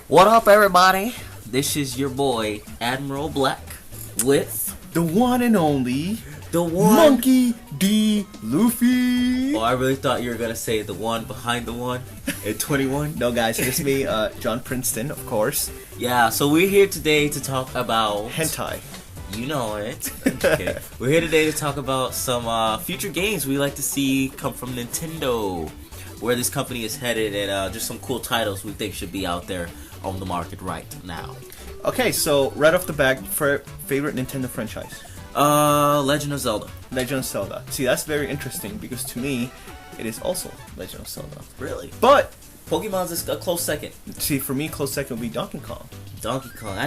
What up, everybody? This is your boy, Admiral Black, with the one and only the one Monkey D. Luffy. Oh, I really thought you were gonna say the one behind the one at 21. No, guys, it's me, John Princeton, of course. Yeah, so we're here today to talk about hentai. You know it. Okay. We're here today to talk about some future games we like to see come from Nintendo, where this company is headed, and just some cool titles we think should be out there on the market right now. Okay, so right off the bat, favorite Nintendo franchise? Legend of Zelda. Legend of Zelda. See, that's very interesting because to me, it is also Legend of Zelda. Really? But Pokemon's a close second. See, for me, close second would be Donkey Kong. Donkey Kong.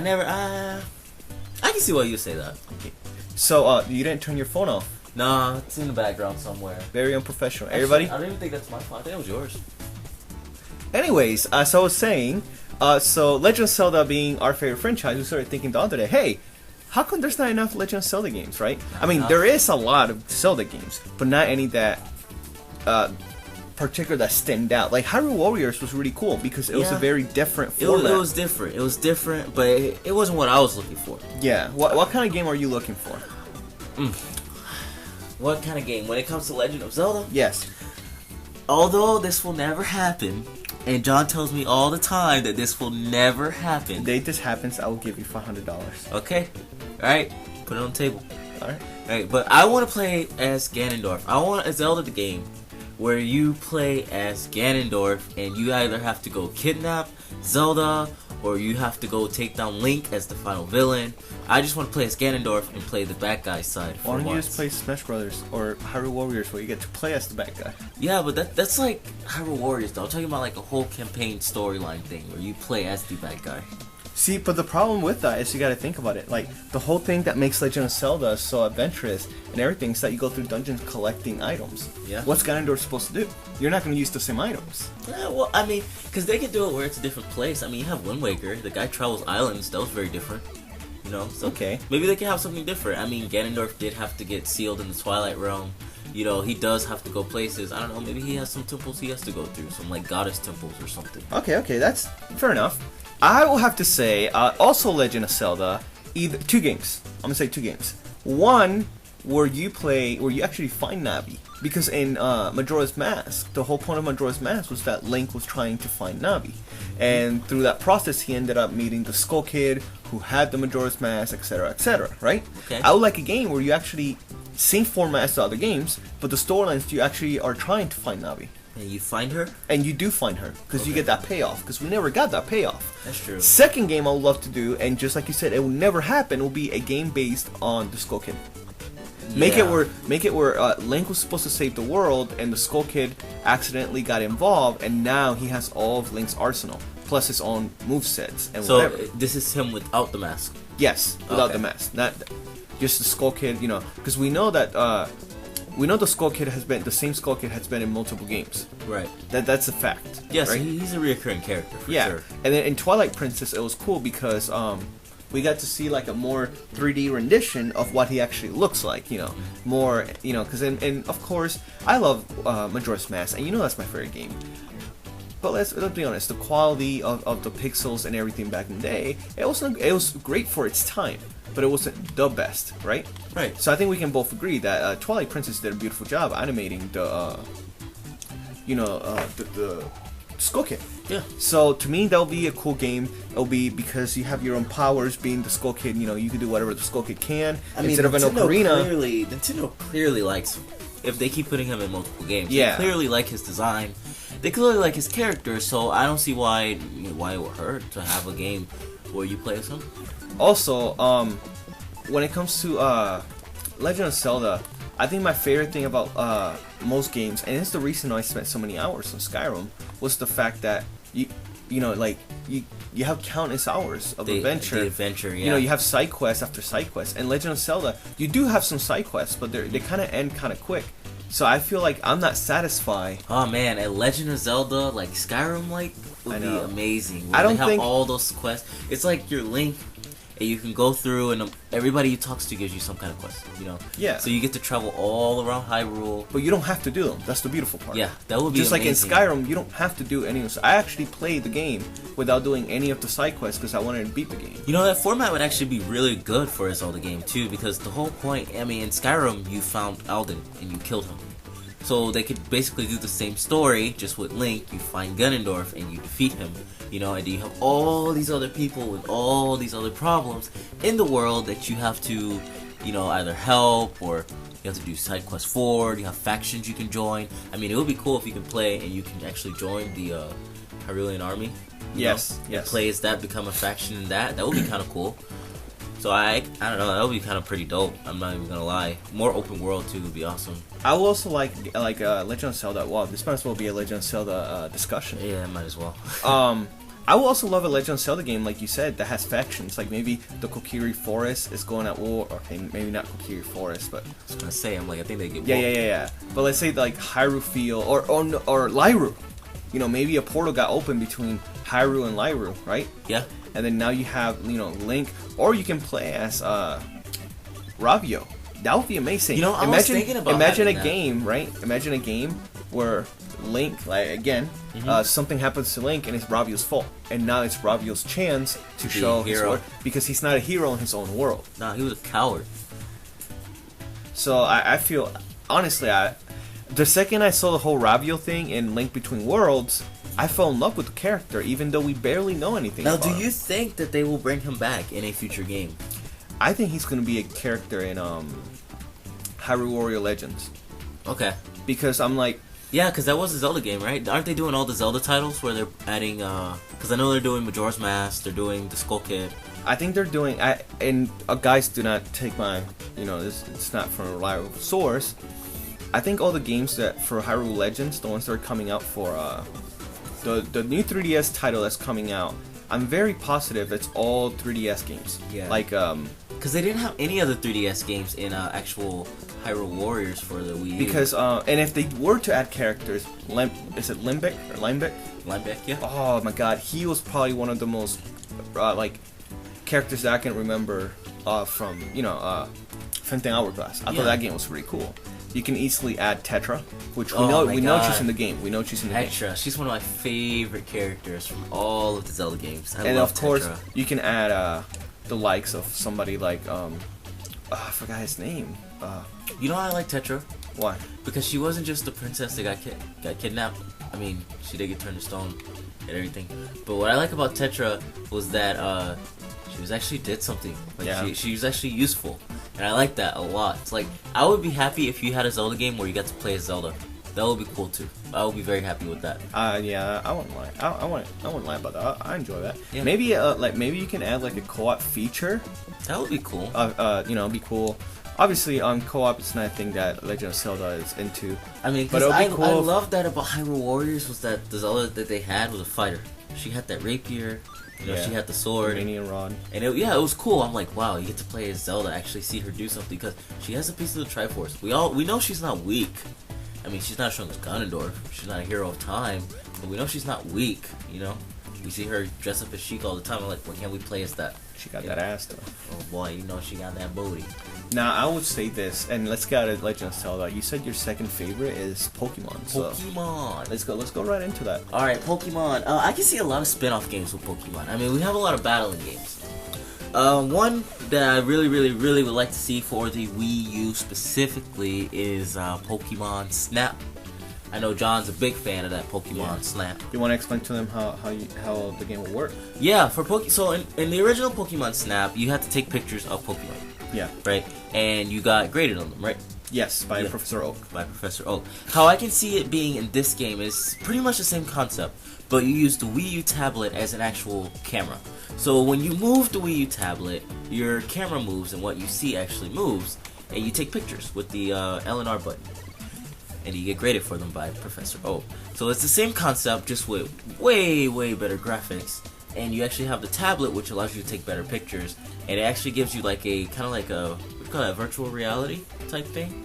I can see why you say that. Okay. So, you didn't turn your phone off? Nah, it's in the background somewhere. Very unprofessional. Actually, Everybody? I don't even think that's my fault. I think it was yours. Anyways, so I was saying, so Legend of Zelda being our favorite franchise, we started thinking the other day, hey, how come there's not enough Legend of Zelda games, right? I mean, there is a lot of Zelda games, but not any that particular that stand out. Like Hyrule Warriors was really cool because it was a very different format. It was different. It was different, but it wasn't what I was looking for. Yeah. What kind of game are you looking for? What kind of game? When it comes to Legend of Zelda? Yes. Although this will never happen, and John tells me all the time that this will never happen. The day this happens, I will give you $500. Okay. Alright. Put it on the table. Alright. Alright, but I want to play as Ganondorf. I want a Zelda game where you play as Ganondorf and you either have to go kidnap Zelda or you have to go take down Link as the final villain. I just want to play as Ganondorf and play the bad guy side. Why don't you just play Smash Brothers or Hyrule Warriors where you get to play as the bad guy? Yeah, but that's like Hyrule Warriors though. I'm talking about like a whole campaign storyline thing where you play as the bad guy. See, but the problem with that is you gotta think about it. Like, the whole thing that makes Legend of Zelda so adventurous and everything is that you go through dungeons collecting items. Yeah. What's Ganondorf supposed to do? You're not gonna use the same items. Yeah, well, I mean, because they can do it where it's a different place. I mean, you have Wind Waker. The guy travels islands. That was very different. You know? So okay. Maybe they can have something different. I mean, Ganondorf did have to get sealed in the Twilight Realm. You know, he does have to go places. I don't know, maybe he has some temples he has to go through. Some, like, goddess temples or something. Okay, that's fair enough. I will have to say, also Legend of Zelda, either two games. I'm gonna say two games. One where you actually find Navi, because in Majora's Mask, the whole point of Majora's Mask was that Link was trying to find Navi, and through that process, he ended up meeting the Skull Kid, who had the Majora's Mask, etc., etc. Right? Okay. I would like a game where you actually same format as the other games, but the storylines you actually are trying to find Navi. And you find her? And you do find her, because you get that payoff, because we never got that payoff. That's true. Second game I would love to do, and just like you said, it will never happen, will be a game based on the Skull Kid. Yeah. Make it where Link was supposed to save the world, and the Skull Kid accidentally got involved, and now he has all of Link's arsenal, plus his own movesets, and so whatever. This is him without the mask? Yes, without the mask. Not just the Skull Kid, you know, because we know that... we know the same Skull Kid has been in multiple games. Right. That's a fact. Yes, right? He's a reoccurring character for sure. And then in Twilight Princess, it was cool because we got to see like a more 3D rendition of what he actually looks like. You know, more because and of course I love Majora's Mask, and you know that's my favorite game. But let's be honest, the quality of the pixels and everything back in the day, it was great for its time. But it wasn't the best, right? Right. So I think we can both agree that Twilight Princess did a beautiful job animating the Skull Kid. Yeah. So to me, that'll be a cool game. It'll be because you have your own powers. Being the Skull Kid, you know, you can do whatever the Skull Kid can. I mean, instead of an ocarina. Nintendo clearly likes him. If they keep putting him in multiple games, yeah. They clearly like his design. They clearly like his character. So I don't see why it would hurt to have a game where you play as him. Also, when it comes to Legend of Zelda, I think my favorite thing about most games, and it's the reason I spent so many hours on Skyrim, was the fact that you have countless hours of adventure. The adventure, yeah. You know, you have side quest after side quest. And Legend of Zelda, you do have some side quests, but they kind of end kind of quick. So I feel like I'm not satisfied. Oh man, a Legend of Zelda like Skyrim would be amazing. I don't think think all those quests. It's like your Link. and you can go through, and everybody you talks to gives you some kind of quest, you know? Yeah. So you get to travel all around Hyrule. But you don't have to do them. That's the beautiful part. Yeah, that would be just amazing. like in Skyrim, you don't have to do any of this. I actually played the game without doing any of the side quests because I wanted to beat the game. You know, that format would actually be really good for a Zelda game too, because the whole point, I mean, in Skyrim, you found Alden and you killed him. So they could basically do the same story, just with Link. You find Ganondorf and you defeat him, you know, and you have all these other people with all these other problems in the world that you have to, you know, either help or you have to do side quests for. You have factions you can join. I mean, it would be cool if you can play and you can actually join the Hyrulean army. Yes, know, yes. And play as that, become a faction in that. That would be kind of cool. So I don't know, that would be kind of pretty dope. I'm not even gonna lie. More open world too would be awesome. I would also like Legend of Zelda. Wow, this might as well be a Legend of Zelda discussion. Yeah, might as well. I would also love a Legend of Zelda game, like you said, that has factions. Like maybe the Kokiri Forest is going at war. Okay, maybe not Kokiri Forest, but I was gonna say, I think they get yeah. But let's say like Hyrule Field or Lyrule. You know, maybe a portal got open between Hyrule and Lyrule, right? Yeah. And then now you have, you know, Link, or you can play as Ravio. That would be amazing. You know, I was thinking about imagine a that. game, right? Imagine a game where Link, like again, something happens to Link and it's Ravio's fault, and now it's Ravio's chance to show his worth because he's not a hero in his own world. Nah, he was a coward. So I feel honestly, the second I saw the whole Ravio thing in Link Between Worlds, I fell in love with the character, even though we barely know anything Now, about him. do you think that they will bring him back in a future game? I think he's going to be a character in Hyrule Warrior Legends. Okay. Because I'm like... Yeah, because that was a Zelda game, right? Aren't they doing all the Zelda titles where they're adding... Because I know they're doing Majora's Mask, they're doing the Skull Kid. I think they're doing... guys, do not take my... You know, it's not from a reliable source. I think all the games that for Hyrule Legends, the ones that are coming out for... The new 3DS title that's coming out, I'm very positive it's all 3DS games. Yeah. Like, because they didn't have any other 3DS games in actual Hyrule Warriors for the Wii U. Because, and if they were to add characters, is it Limbic or Limbic? Limbic, yeah. Oh my god, he was probably one of the most, characters that I can remember from, Fenton Hourglass. I thought that game was pretty cool. You can easily add Tetra, which we know she's in the game. We know she's in the game. Tetra, she's one of my favorite characters from all of the Zelda games. I and love of course, Tetra. you can add the likes of somebody like I forgot his name. You know why I like Tetra? Why? Because she wasn't just the princess that got kidnapped. I mean, she did get turned to stone and everything. But what I like about Tetra was that she was actually did something. Like she was actually useful. And I like that a lot. It's like, I would be happy if you had a Zelda game where you got to play as Zelda. That would be cool too. I would be very happy with that. Yeah, I wouldn't lie. I wouldn't lie about that. I enjoy that. Yeah. Maybe maybe you can add like a co-op feature. That would be cool. It'd be cool. Obviously, co-op is not a thing that Legend of Zelda is into. I mean, but I love that about Hyrule Warriors was that the Zelda that they had was a fighter. She had that rapier. You know, she had the sword, Iranian rod, and it was cool. I'm like, wow, you get to play as Zelda, actually see her do something because she has a piece of the Triforce. We know she's not weak. I mean, she's not as strong as Ganondorf. She's not a hero of time, but we know she's not weak. You know, we see her dress up as Sheik all the time. I'm like, why can't we play as that? She got that ass though. Oh boy, you know she got that booty. Now I would say this, and let's get out of Legend of Zelda. You said your second favorite is Pokemon. So Pokemon. Let's go right into that. All right, Pokemon. I can see a lot of spin-off games with Pokemon. I mean, we have a lot of battling games. One that I really would like to see for the Wii U specifically is Pokemon Snap. I know John's a big fan of that Pokemon Snap. You want to explain to them how the game will work? Yeah, so in the original Pokemon Snap, you had to take pictures of Pokemon. Yeah. Right? And you got graded on them, right? Yes, by Professor Oak. By Professor Oak. How I can see it being in this game is pretty much the same concept, but you use the Wii U tablet as an actual camera. So when you move the Wii U tablet, your camera moves and what you see actually moves, and you take pictures with the L and R button. And you get graded for them by Professor Oak. So it's the same concept, just with way better graphics. And you actually have the tablet, which allows you to take better pictures. And it actually gives you like a kind of like a what do you call that, virtual reality type thing.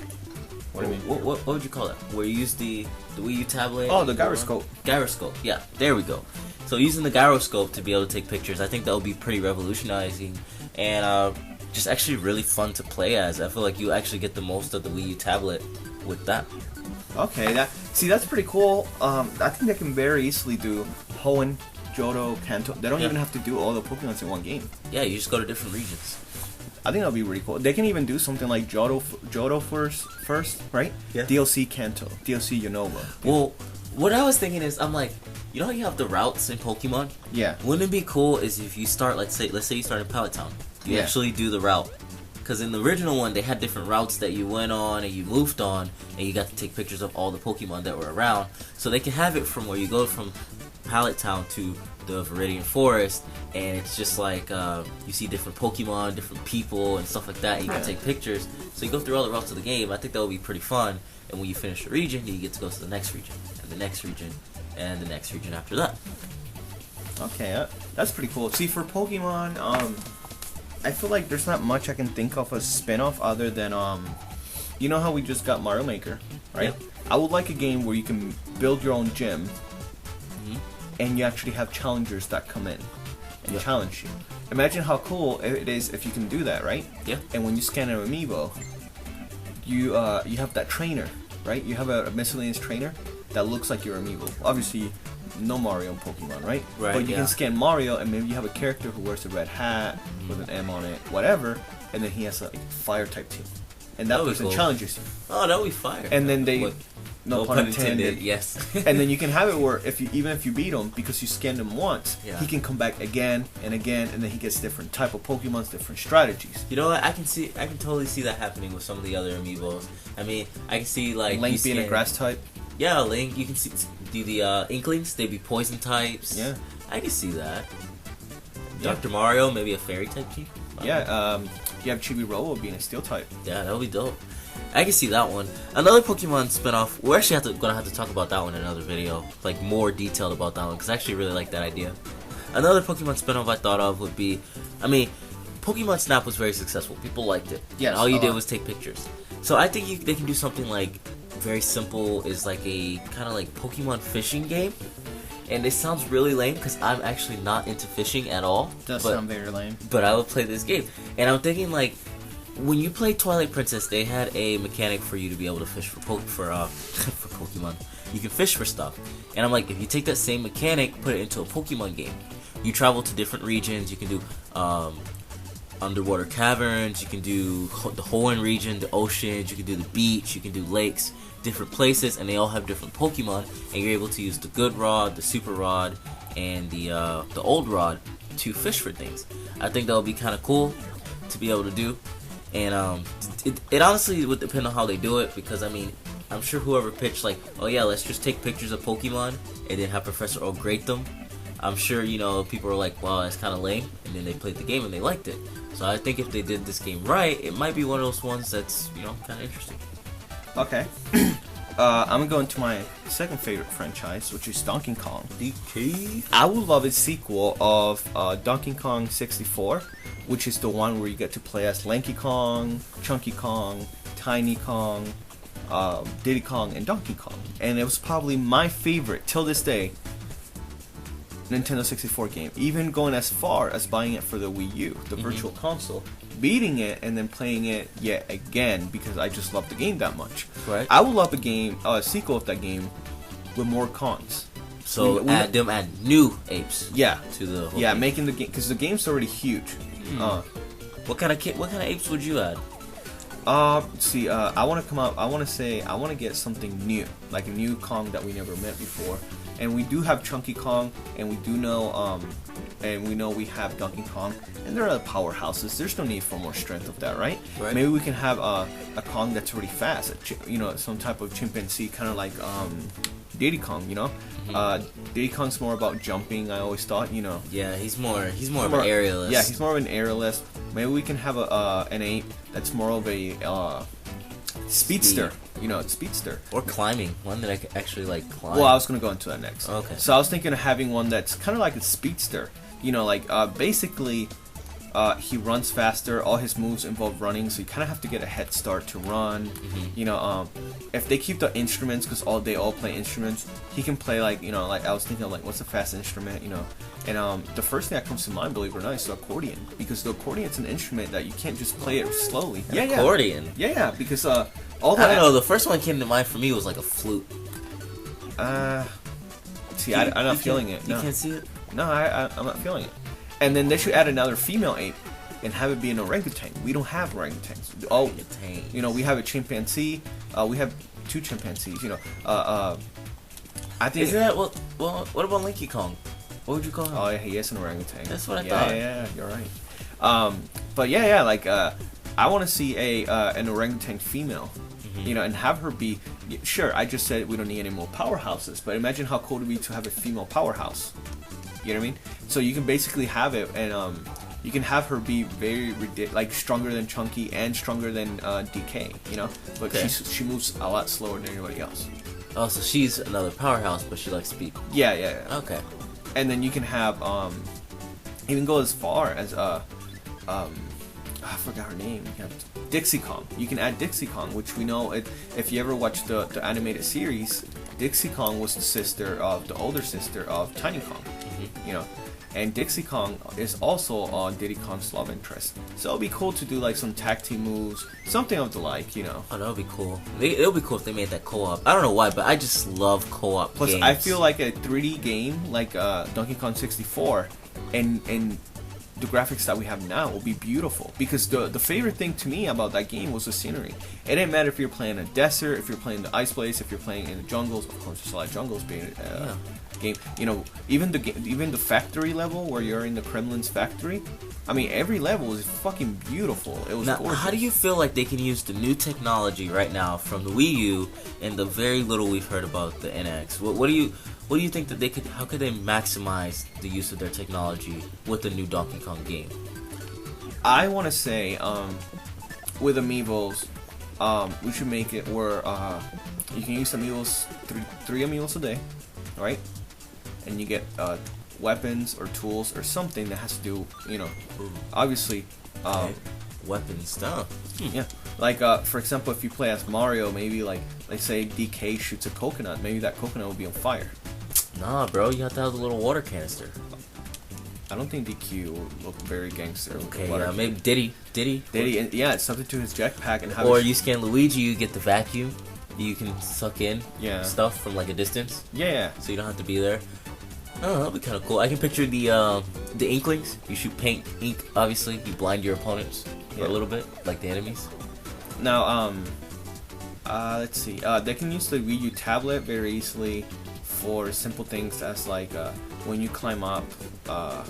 What do you mean? What would you call it? Where you use the Wii U tablet? Oh, the gyroscope. Gyroscope. Yeah, there we go. So using the gyroscope to be able to take pictures, I think that would be pretty revolutionizing and just actually really fun to play as. I feel like you actually get the most of the Wii U tablet with that. Okay, that's pretty cool. I think they can very easily do Hoenn, Johto, Kanto. They don't even have to do all the Pokemons in one game. Yeah, you just go to different regions. I think that'll be really cool. They can even do something like Johto first, right? Yeah. DLC Kanto, DLC Unova. Well, what I was thinking is, I'm like, you know how you have the routes in Pokemon? Yeah. Wouldn't it be cool is if you start, let's say you start in Pallet Town, you actually do the route. Because in the original one, they had different routes that you went on and you moved on, and you got to take pictures of all the Pokemon that were around. So they can have it from where you go from Pallet Town to the Viridian Forest, and it's just like you see different Pokemon, different people, and stuff like that, and you can take pictures. So you go through all the routes of the game. I think that would be pretty fun. And when you finish a region, you get to go to the next region, and the next region, and the next region after that. Okay, that's pretty cool. See, for Pokemon, I feel like there's not much I can think of as spin-off other than you know how we just got Mario Maker, right? Yeah. I would like a game where you can build your own gym, and you actually have challengers that come in and challenge you. Imagine how cool it is if you can do that, right? Yeah. And when you scan an amiibo, you have that trainer, right? You have a miscellaneous trainer that looks like your amiibo. Obviously, no Mario in Pokemon, right? Right. But you can scan Mario, and maybe you have a character who wears a red hat with an M on it, whatever, and then he has a fire type team, and that person challenges you. Oh, that would be fire. And then they, no pun intended. Yes. And then you can have it where even if you beat him, because you scanned him once, he can come back again and again, and then he gets different type of Pokemons, different strategies. You know what? I can totally see that happening with some of the other amiibos. I mean, I can see like Link being a grass type. Yeah, Link. You can see the Inklings. They'd be poison types. Yeah, I can see that. Dr. Mario, maybe a fairy type team. Yeah, you have Chibi-Robo being a steel type. Yeah, that would be dope. I can see that one. Another Pokemon spinoff. We're actually gonna have to talk about that one in another video, like more detailed about that one, because I actually really like that idea. Another Pokemon spinoff I thought of would be, I mean, Pokemon Snap was very successful. People liked it. Yes, all you did was take pictures. So I think they can do something like very simple, is like a kind of like Pokemon fishing game. And it sounds really lame because I'm actually not into fishing at all. Does sound very lame. But I would play this game. And I'm thinking like, when you play Twilight Princess, they had a mechanic for you to be able to fish for Pokemon. You can fish for stuff. And I'm like, if you take that same mechanic, put it into a Pokemon game. You travel to different regions. You can do underwater caverns. You can do the Hoenn region, the oceans. You can do the beach. You can do lakes, different places, and they all have different Pokemon. And you're able to use the good rod, the super rod, and the old rod to fish for things. I think that would be kind of cool to be able to do. And it honestly would depend on how they do it, because I mean, I'm sure whoever pitched like, oh yeah, let's just take pictures of Pokemon and then have Professor Oak grade them, I'm sure, you know, people were like, wow, that's kind of lame, and then they played the game and they liked it. So I think if they did this game right, it might be one of those ones that's, you know, kind of interesting. Okay. I'm gonna go into my second favorite franchise, which is Donkey Kong. DK. I would love a sequel of Donkey Kong 64, which is the one where you get to play as Lanky Kong, Chunky Kong, Tiny Kong, Diddy Kong, and Donkey Kong. And it was probably my favorite, till this day, Nintendo 64 game. Even going as far as buying it for the Wii U, the Virtual Console, beating it, and then playing it yet again, because I just love the game that much. Right. I would love a sequel of that game with more Kongs. So add new apes. Yeah. To the whole game. Making the game, because the game's already huge. What kind of apes would you add? See, I want to come out. I want to get something new, like a new Kong that we never met before. And we do have Chunky Kong, and we do know, and we know we have Donkey Kong, and there are powerhouses. There's no need for more strength of that, right? Right. Maybe we can have a Kong that's really fast, some type of chimpanzee, kind of like Diddy Kong, you know. Diddy Kong's more about jumping. I always thought, you know. Yeah, he's more of an aerialist. Yeah, he's more of an aerialist. Maybe we can have an ape that's more of a speedster. You know, it's speedster. Or climbing. One that I could actually like climb. Well, I was gonna go into that next. Okay. So I was thinking of having one that's kind of like a speedster. You know, like basically, he runs faster. All his moves involve running, so you kind of have to get a head start to run. You know, if they keep the instruments, because they all play instruments, he can play like, you know, like I was thinking of like what's a fast instrument, you know, and the first thing that comes to mind, believe it or not, is the accordion, because the accordion's an instrument that you can't just play it slowly. Accordion. Yeah, because I don't know. The first one that came to mind for me was like a flute. See, I'm not feeling it. You No. can't see it. No, I'm not feeling it. And then they should add another female ape and have it be an orangutan. We don't have orangutans. Oh, you know, we have a chimpanzee. We have 2 chimpanzees. You know, I think. Is that what about Linky Kong? What would you call him? Oh, yeah, he is an orangutan. That's what I thought. Yeah, you're right. But yeah, like I want to see an orangutan female. You know, and have her be. Sure, I just said we don't need any more powerhouses, but imagine how cool it would be to have a female powerhouse. You know what I mean? So you can basically have it, and you can have her be very like stronger than Chunky and stronger than DK. You know, but she moves a lot slower than anybody else. Oh, so she's another powerhouse, but she likes speed. Yeah. Okay. And then you can have even go as far as I forgot her name. You have Dixie Kong. You can add Dixie Kong, which we know if you ever watched the animated series, Dixie Kong was the older sister of Tiny Kong. You know, and Dixie Kong is also Diddy Kong's love interest. So it'd be cool to do like some tag team moves, something of the like, you know. Oh, that would be cool. It would be cool if they made that co-op. I don't know why, but I just love co-op Plus, games. I feel like a 3D game like Donkey Kong 64 and the graphics that we have now will be beautiful, because the favorite thing to me about that game was the scenery. It didn't matter if you're playing a desert, if you're playing the ice place, if you're playing in the jungles. Of course, there's a lot of jungles being game. You know, even the factory level where you're in the Kremlin's factory. I mean, every level is fucking beautiful. It was gorgeous. How do you feel like they can use the new technology right now from the Wii U and the very little we've heard about the NX? What do you think that they could? How could they maximize the use of their technology with the new Donkey Kong game? I want to say, with amiibos, we should make it where you can use amiibos, three amiibos a day, right? And you get weapons or tools or something that has to do, you know, obviously, weapon stuff. Yeah, like for example, if you play as Mario, maybe like say DK shoots a coconut, maybe that coconut will be on fire. Nah, bro, you have to have the little water canister. I don't think DQ will look very gangster. Okay, yeah, maybe Diddy, and yeah, it's something to his jetpack and how. Or you scan Luigi, you get the vacuum. You can suck in stuff from like a distance. Yeah. So you don't have to be there. Oh, that'll be kind of cool. I can picture the Inklings. You shoot ink. Obviously, you blind your opponents for a little bit, like the enemies. Now, let's see. They can use the Wii U tablet very easily for simple things as like when you climb up a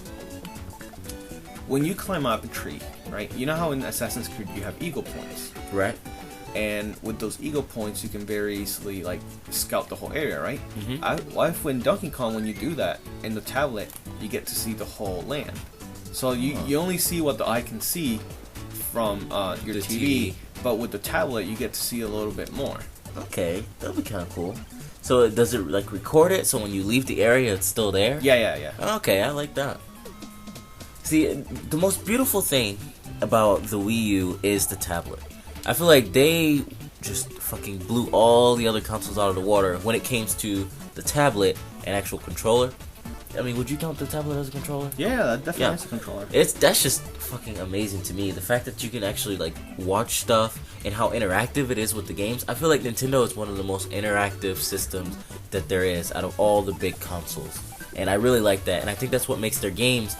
tree, right? You know how in Assassin's Creed you have eagle points, right? And with those eagle points, you can very easily like scout the whole area, right? When Donkey Kong, when you do that in the tablet, you get to see the whole land. So you only see what the eye can see from your TV, but with the tablet, you get to see a little bit more. Okay, that'll be kind of cool. So does it like record it? So when you leave the area, it's still there? Yeah. Okay, I like that. See, the most beautiful thing about the Wii U is the tablet. I feel like they just fucking blew all the other consoles out of the water when it came to the tablet and actual controller. I mean, would you count the tablet as a controller? Yeah, that definitely is a controller. That's just fucking amazing to me. The fact that you can actually like watch stuff and how interactive it is with the games. I feel like Nintendo is one of the most interactive systems that there is out of all the big consoles, and I really like that. And I think that's what makes their games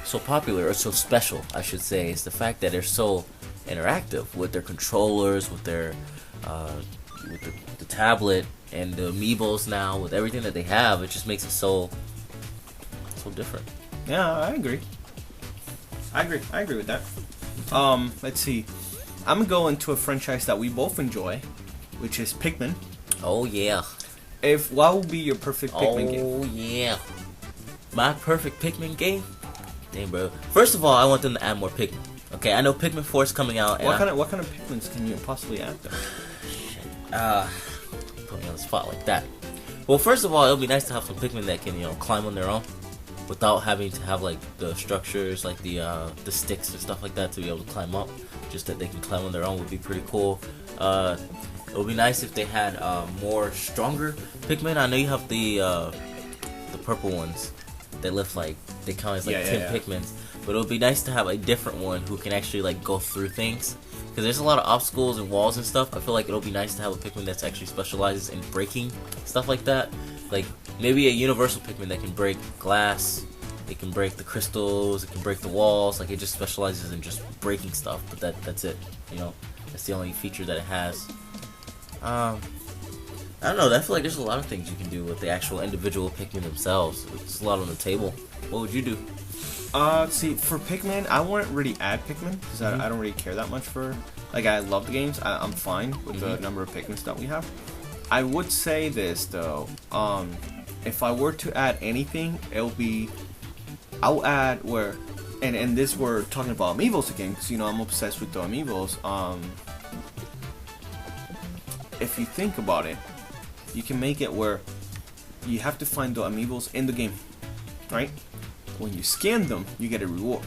so popular, or so special, I should say, is the fact that they're so interactive with their controllers, with their with the tablet and the amiibos now, with everything that they have. It just makes it so different. Yeah, I agree with that. Let's see. I'm gonna go into a franchise that we both enjoy, which is Pikmin. Oh yeah. What would be your perfect Pikmin game? Oh yeah. My perfect Pikmin game? Damn, bro. First of all, I want them to add more Pikmin. Okay, I know Pikmin 4 is coming out. What kind of Pikmins can you possibly add though? Put me on the spot like that. Well, first of all, it'll be nice to have some Pikmin that can, climb on their own. without having to have like the structures, like the sticks and stuff like that to be able to climb up. Just that they can climb on their own would be pretty cool. It would be nice if they had more stronger Pikmin. I know you have the purple ones that lift like they count as like 10 Pikmins, but it would be nice to have a different one who can actually like go through things. Because there's a lot of obstacles and walls and stuff. I feel like it'll be nice to have a Pikmin that's actually specializes in breaking stuff like that. Like maybe a universal Pikmin that can break glass, it can break the crystals, it can break the walls. Like it just specializes in just breaking stuff. But that's it. You know, that's the only feature that it has. I don't know. I feel like there's a lot of things you can do with the actual individual Pikmin themselves. There's a lot on the table. What would you do? See, for Pikmin, I wouldn't really add Pikmin because I don't really care that much for. Like, I love the games. I'm fine with the number of Pikmins that we have. I would say this though. If I were to add anything, it'll be. I'll add where, and this we're talking about amiibos again because you know I'm obsessed with the amiibos. If you think about it, you can make it where you have to find the amiibos in the game, right? When you scan them, you get a reward.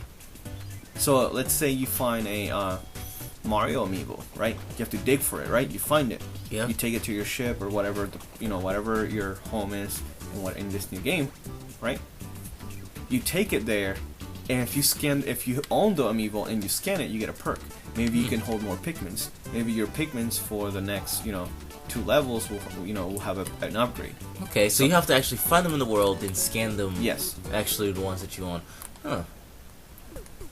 So let's say you find a Mario amiibo, right? You have to dig for it, right? You find it. Yeah. You take it to your ship or whatever, whatever your home is in this new game, right? You take it there, and if you own the amiibo and you scan it, you get a perk. Maybe you can hold more Pikmins. Maybe your Pikmins for the next, 2 levels will have an upgrade. Okay, so you have to actually find them in the world and scan them. Yes. Actually, the ones that you own. Huh.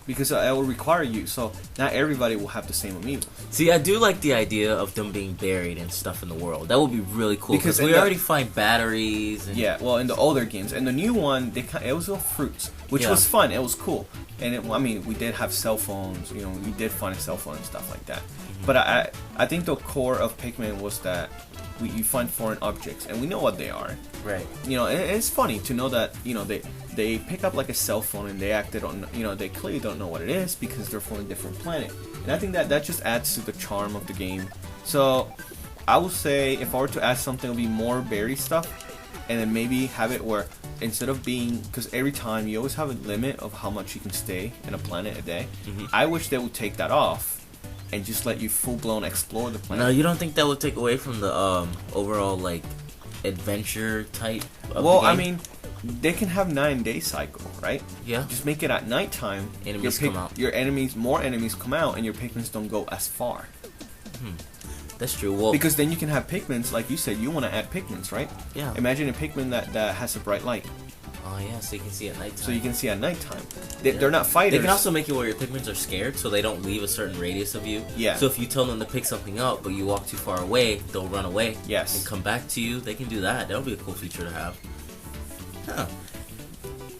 Because it will require you, so not everybody will have the same amiibo. See, I do like the idea of them being buried and stuff in the world. That would be really cool because we already find batteries. And well, in the older games, and the new one, it was all fruits, which was fun. It was cool, and we did have cell phones. We did find a cell phone and stuff like that. But I think the core of Pikmin was that you find foreign objects, and we know what they are. Right. And it's funny to know that they pick up like a cell phone and they acted on they clearly don't know what it is because they're from a different planet. And I think that just adds to the charm of the game. So I would say if I were to add something, it would be more berry stuff, and then maybe have it where instead of being, because every time you always have a limit of how much you can stay in a planet a day. I wish they would take that off and just let you full-blown explore the planet. No, you don't think that would take away from the overall like adventure type of well, the game? I mean, they can have 9-day cycle, right? Yeah. Just make it at nighttime. Enemies come out. More enemies come out, and your Pikmins don't go as far. That's true. Well, because then you can have Pikmins, like you said, you want to add Pikmins, right? Yeah. Imagine a Pikmin that has a bright light. Oh yeah, so you can see at nighttime. So you can see at nighttime. They're not fighters. They can also make it where your Pikmins are scared, so they don't leave a certain radius of you. Yeah. So if you tell them to pick something up, but you walk too far away, they'll run away. Yes. And come back to you. They can do that. That would be a cool feature to have. Huh.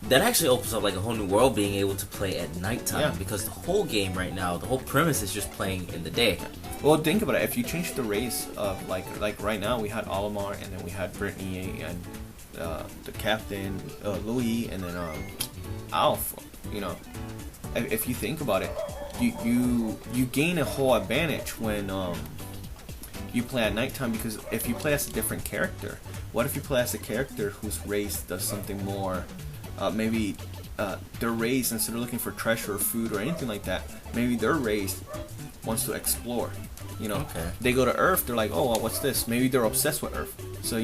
That actually opens up like a whole new world, being able to play at nighttime, because the whole game right now, the whole premise is just playing in the day. Well, think about it. If you change the race of like right now, we had Olimar, and then we had Brittany, and the captain, Louis, and then Alf. If you think about it, you gain a whole advantage when you play at nighttime, because if you play as a different character, what if you play as a character whose race does something more? Maybe their race, instead of looking for treasure or food or anything like that, maybe their race wants to explore. Okay. They go to Earth, they're like, oh, well, what's this? Maybe they're obsessed with Earth. So,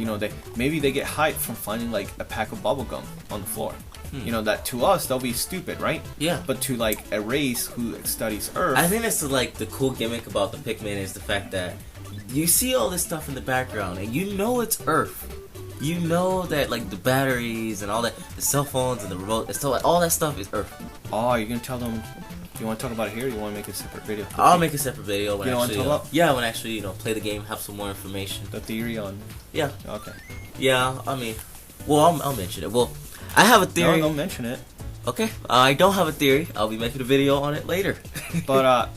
maybe they get hyped from finding like a pack of bubble gum on the floor. That to us, they'll be stupid, right? Yeah. But to like a race who studies Earth. I think that's the cool gimmick about the Pikmin is the fact that you see all this stuff in the background and you know it's Earth. You know that like the batteries and all that, the cell phones and the remote, and stuff, all that stuff is Earth. Oh, you're gonna tell them? You want to talk about it here? Or you want to make a separate video? I'll make a separate video when want to talk about? Yeah, when actually play the game, have some more information. The theory on. Yeah. Okay. Yeah, I mean, well, I'll mention it. Well, I have a theory. No, don't mention it. Okay, I don't have a theory. I'll be making a video on it later. But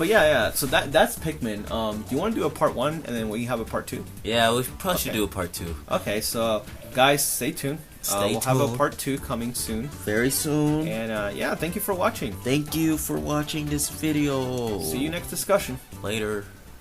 yeah. So that's Pikmin. Do you want to do a part 1 and then we have a part 2? Yeah, we probably should do a part 2. Okay, so guys, stay tuned. We'll have a part 2 coming soon. Very soon. And yeah, thank you for watching. Thank you for watching this video. See you next discussion. Later.